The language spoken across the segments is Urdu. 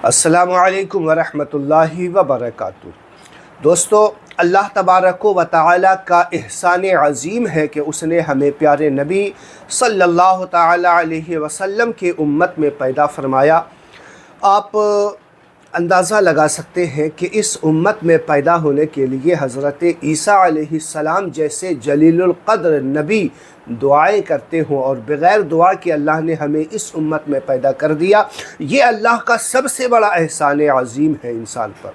السلام علیکم ورحمۃ اللہ وبرکاتہ۔ دوستو، اللہ تبارک و تعالی کا احسان عظیم ہے کہ اس نے ہمیں پیارے نبی صلی اللہ تعالی علیہ وسلم کے امت میں پیدا فرمایا۔ آپ اندازہ لگا سکتے ہیں کہ اس امت میں پیدا ہونے کے لیے حضرت عیسیٰ علیہ السلام جیسے جلیل القدر نبی دعائیں کرتے ہوں، اور بغیر دعا کے اللہ نے ہمیں اس امت میں پیدا کر دیا۔ یہ اللہ کا سب سے بڑا احسان عظیم ہے انسان پر،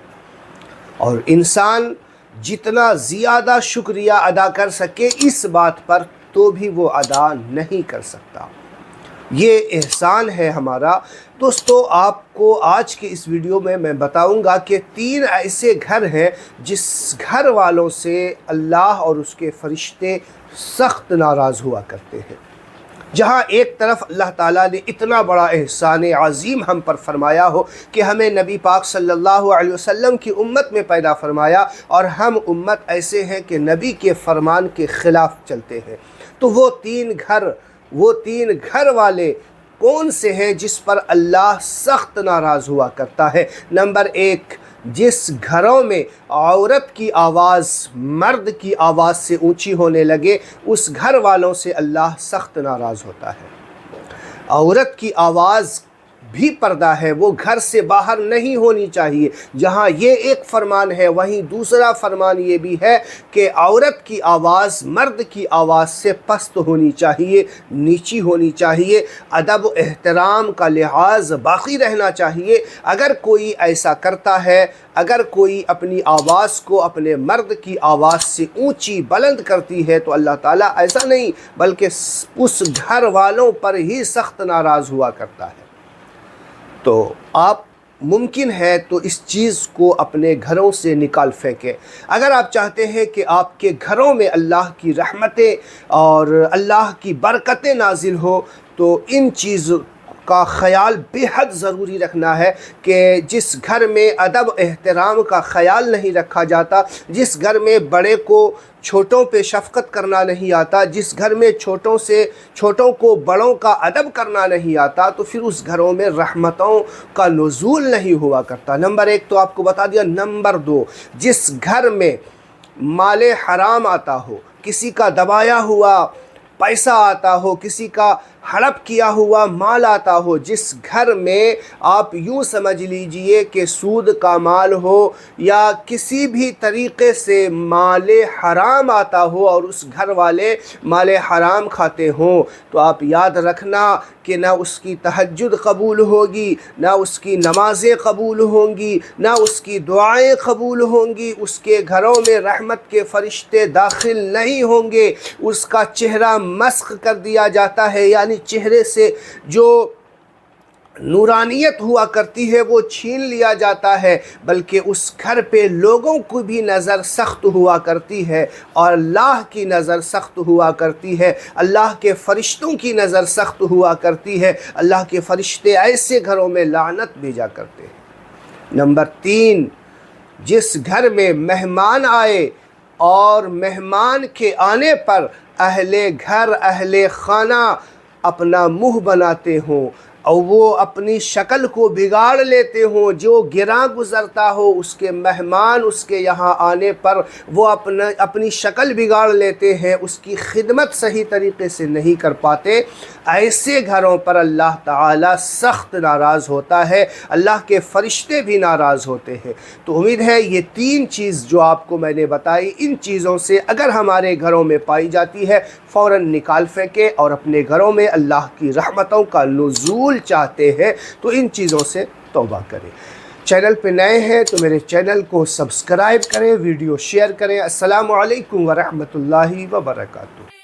اور انسان جتنا زیادہ شکریہ ادا کر سکے اس بات پر تو بھی وہ ادا نہیں کر سکتا۔ یہ احسان ہے ہمارا۔ دوستو، آپ کو آج کے اس ویڈیو میں بتاؤں گا کہ 3 ایسے گھر ہیں جس گھر والوں سے اللہ اور اس کے فرشتے سخت ناراض ہوا کرتے ہیں۔ جہاں ایک طرف اللہ تعالیٰ نے اتنا بڑا احسان عظیم ہم پر فرمایا ہو کہ ہمیں نبی پاک صلی اللہ علیہ وسلم کی امت میں پیدا فرمایا، اور ہم امت ایسے ہیں کہ نبی کے فرمان کے خلاف چلتے ہیں، تو وہ تین گھر والے کون سے ہیں جس پر اللہ سخت ناراض ہوا کرتا ہے؟ نمبر 1، جس گھروں میں عورت کی آواز مرد کی آواز سے اونچی ہونے لگے، اس گھر والوں سے اللہ سخت ناراض ہوتا ہے۔ عورت کی آواز بھی پردہ ہے، وہ گھر سے باہر نہیں ہونی چاہیے۔ جہاں یہ ایک فرمان ہے، وہیں دوسرا فرمان یہ بھی ہے کہ عورت کی آواز مرد کی آواز سے پست ہونی چاہیے، نیچی ہونی چاہیے، ادب و احترام کا لحاظ باقی رہنا چاہیے۔ اگر کوئی ایسا کرتا ہے، اگر کوئی اپنی آواز کو اپنے مرد کی آواز سے اونچی بلند کرتی ہے، تو اللہ تعالیٰ ایسا نہیں بلکہ اس گھر والوں پر ہی سخت ناراض ہوا کرتا ہے۔ تو آپ ممکن ہے تو اس چیز کو اپنے گھروں سے نکال پھینکیں۔ اگر آپ چاہتے ہیں کہ آپ کے گھروں میں اللہ کی رحمتیں اور اللہ کی برکتیں نازل ہو، تو ان چیزوں کا خیال بے حد ضروری رکھنا ہے کہ جس گھر میں ادب احترام کا خیال نہیں رکھا جاتا، جس گھر میں بڑے کو چھوٹوں پہ شفقت کرنا نہیں آتا، جس گھر میں چھوٹوں کو بڑوں کا ادب کرنا نہیں آتا، تو پھر اس گھروں میں رحمتوں کا نزول نہیں ہوا کرتا۔ نمبر 1 تو آپ کو بتا دیا۔ نمبر 2، جس گھر میں مال حرام آتا ہو، کسی کا دبایا ہوا پیسہ آتا ہو، کسی کا ہڑپ کیا ہوا مال آتا ہو، جس گھر میں آپ یوں سمجھ لیجئے کہ سود کا مال ہو یا کسی بھی طریقے سے مال حرام آتا ہو اور اس گھر والے مال حرام کھاتے ہوں، تو آپ یاد رکھنا کہ نہ اس کی تہجد قبول ہوگی، نہ اس کی نمازیں قبول ہوں گی، نہ اس کی دعائیں قبول ہوں گی، اس کے گھروں میں رحمت کے فرشتے داخل نہیں ہوں گے، اس کا چہرہ مسخ کر دیا جاتا ہے، یعنی چہرے سے جو نورانیت ہوا کرتی ہے وہ چھین لیا جاتا ہے، بلکہ اس گھر پہ لوگوں کو بھی نظر سخت ہوا کرتی ہے، اور اللہ کی نظر سخت ہوا کرتی ہے، اللہ کے فرشتوں کی نظر سخت ہوا کرتی ہے۔ اللہ کے فرشتے ایسے گھروں میں لعنت بھیجا کرتے ہیں۔ نمبر 3، جس گھر میں مہمان آئے اور مہمان کے آنے پر اہل گھر اہل خانہ اپنا منہ بناتے ہوں اور وہ اپنی شکل کو بگاڑ لیتے ہوں، جو گراں گزرتا ہو اس کے مہمان اس کے یہاں آنے پر وہ اپنی شکل بگاڑ لیتے ہیں، اس کی خدمت صحیح طریقے سے نہیں کر پاتے، ایسے گھروں پر اللہ تعالیٰ سخت ناراض ہوتا ہے، اللہ کے فرشتے بھی ناراض ہوتے ہیں۔ تو امید ہے یہ 3 چیز جو آپ کو میں نے بتائی، ان چیزوں سے اگر ہمارے گھروں میں پائی جاتی ہے فوراً نکال پھینکیں، اور اپنے گھروں میں اللہ کی رحمتوں کا نزول چاہتے ہیں تو ان چیزوں سے توبہ کریں۔ چینل پہ نئے ہیں تو میرے چینل کو سبسکرائب کریں، ویڈیو شیئر کریں۔ السلام علیکم ورحمۃ اللہ وبرکاتہ۔